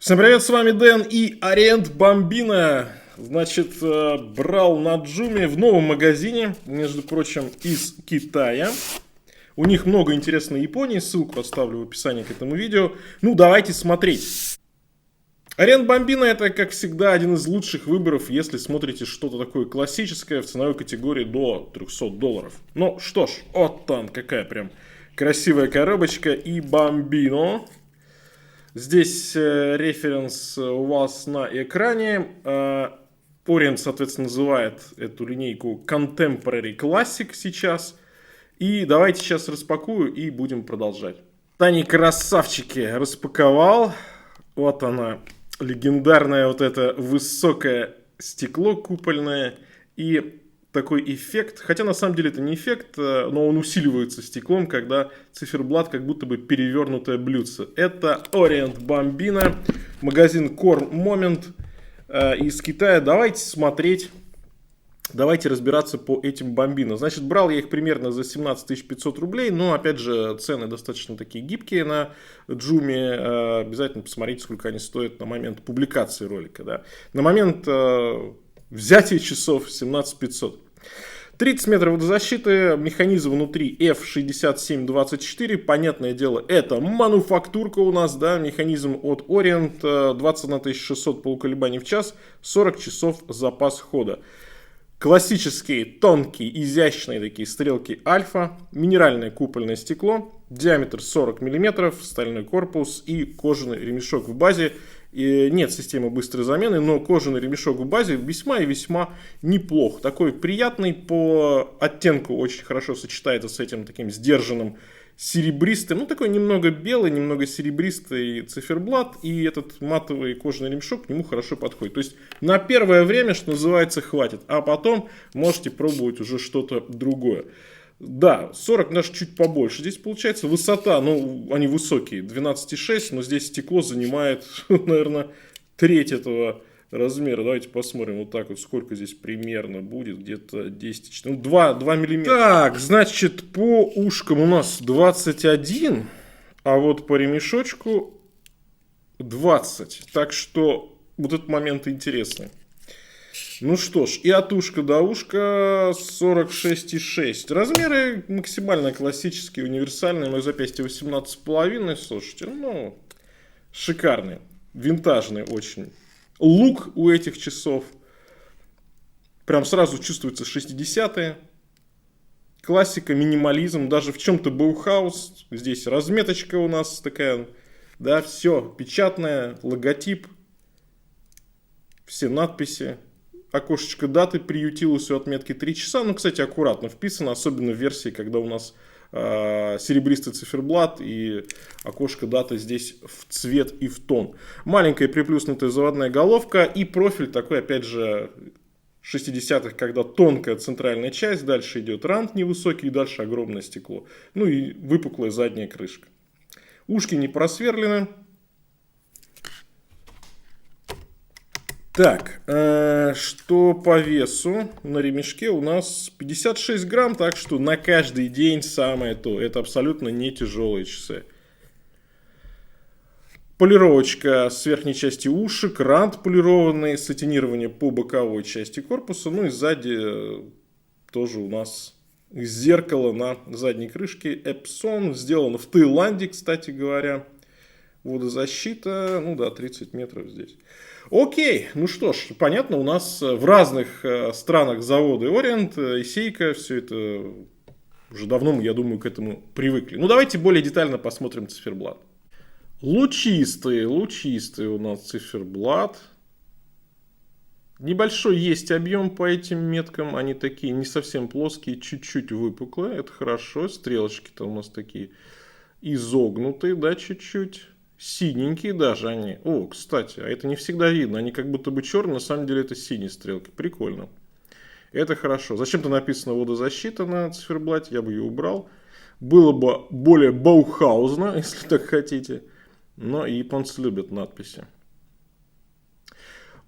Всем привет, с вами Дэн и Ориент Бомбина. Значит, брал на Джуми в новом магазине, между прочим, из Китая. У них много интересной Японии, ссылку оставлю в описании к этому видео. Ну, давайте смотреть. Ориент Бомбина — это, как всегда, один из лучших выборов, если смотрите что-то такое классическое в ценовой категории до $300. Ну что ж, вот там какая прям красивая коробочка и Бомбино. Здесь референс у вас на экране. Orient, соответственно, называет эту линейку Contemporary Classic сейчас. И давайте сейчас распакую и будем продолжать. Они красавчики, распаковал. Вот она, легендарное вот это высокое стекло купольное. И такой эффект, хотя на самом деле это не эффект, но он усиливается стеклом, когда циферблат как будто бы перевернутое блюдце. Это Orient Bambina, магазин Core Moment из Китая. Давайте смотреть, давайте разбираться по этим Bambino. Значит, брал я их примерно за 17 500 рублей, но опять же цены достаточно такие гибкие на Джуми. Обязательно посмотрите, сколько они стоят на момент публикации ролика. Да. На момент взятия часов 17 500. 30 метров водозащиты, механизм внутри F6724, понятное дело, это мануфактурка у нас, да, механизм от Orient, 21600 полуколебаний в час, 40 часов запас хода. Классические, тонкие, изящные такие стрелки альфа, минеральное купольное стекло, диаметр 40 мм, стальной корпус и кожаный ремешок в базе. И нет системы быстрой замены, но кожаный ремешок в базе весьма и весьма неплох. Такой приятный по оттенку, очень хорошо сочетается с этим таким сдержанным серебристым. Ну, такой немного белый, немного серебристый циферблат. И этот матовый кожаный ремешок к нему хорошо подходит. То есть на первое время, что называется, хватит. А потом можете пробовать уже что-то другое. Да, 40 даже чуть побольше. Здесь получается высота, ну, они высокие, 12,6, но здесь стекло занимает, наверное, треть этого размера. Давайте посмотрим вот так вот, сколько здесь примерно будет. Где-то 10, ну, 2 миллиметра. Так, значит, по ушкам у нас 21, а вот по ремешочку 20. Так что вот этот момент интересный. Ну что ж, и от ушка до ушка 46,6. Размеры максимально классические, универсальные. Мое запястье 18,5. Слушайте, ну, шикарные. Винтажные очень. Лук у этих часов. Прям сразу чувствуется 60-е. Классика, минимализм. Даже в чем-то Баухаус. Здесь разметочка у нас такая. Да, все печатное, логотип. Все надписи. Окошечко даты приютилось у отметки 3 часа. Ну, кстати, аккуратно вписано, особенно в версии, когда у нас серебристый циферблат и окошко даты здесь в цвет и в тон. Маленькая приплюснутая заводная головка и профиль такой, опять же, 60-х, когда тонкая центральная часть, дальше идет рант невысокий и дальше огромное стекло. Ну и выпуклая задняя крышка. Ушки не просверлены. Так, что по весу на ремешке у нас 56 грамм, так что на каждый день самое то. Это абсолютно не тяжелые часы. Полировочка с верхней части ушек, рант полированный, сатинирование по боковой части корпуса. Ну и сзади тоже у нас зеркало на задней крышке. Epson, сделано в Таиланде, кстати говоря. Водозащита, ну да, 30 метров здесь. Окей, ну что ж, понятно, у нас в разных странах заводы Orient, Seiko, все это уже давно, я думаю, к этому привыкли. Ну давайте более детально посмотрим циферблат. Лучистый у нас циферблат. Небольшой есть объем по этим меткам, они такие не совсем плоские, чуть-чуть выпуклые, это хорошо. Стрелочки-то у нас такие изогнутые, да, чуть-чуть. Синенькие даже они. О, кстати, а это не всегда видно. Они как будто бы черные, на самом деле это синие стрелки. Прикольно. Это хорошо. Зачем-то написано водозащита на циферблате, я бы ее убрал. Было бы более баухаузно, если так хотите. Но и японцы любят надписи.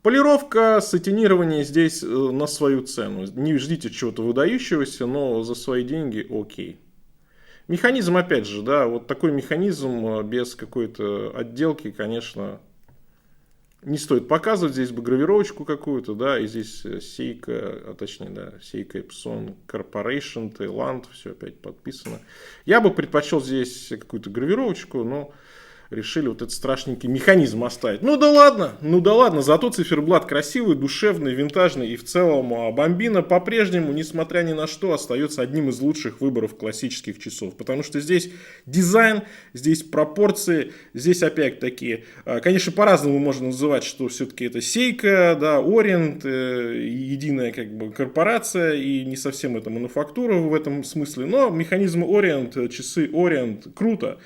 Полировка, сатинирование здесь на свою цену. Не ждите чего-то выдающегося, но за свои деньги окей. Механизм, опять же, да, вот такой механизм без какой-то отделки, конечно, Не стоит показывать, здесь бы гравировочку какую-то, да, и здесь Seiko, а точнее, да, Seiko Epson Corporation, Таиланд, все опять подписано. Я бы предпочел здесь какую-то гравировочку, но решили вот этот страшненький механизм оставить. Ну да ладно, зато циферблат красивый, душевный, винтажный, и в целом Bambino по-прежнему, несмотря ни на что, остается одним из лучших выборов классических часов, потому что здесь дизайн, здесь пропорции, здесь опять-таки, конечно, по-разному можно называть, что все-таки это Seiko, да, Orient, единая как бы корпорация, и не совсем это мануфактура в этом смысле, но механизмы Orient, часы Orient, круто.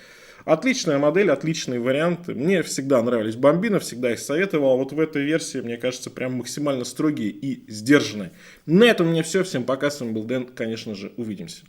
Отличная модель, отличные варианты. Мне всегда нравились Bambino, всегда их советовал. Вот в этой версии, мне кажется, прям максимально строгие и сдержанные. На этом у меня все. Всем пока. С вами был Дэн. Конечно же, увидимся.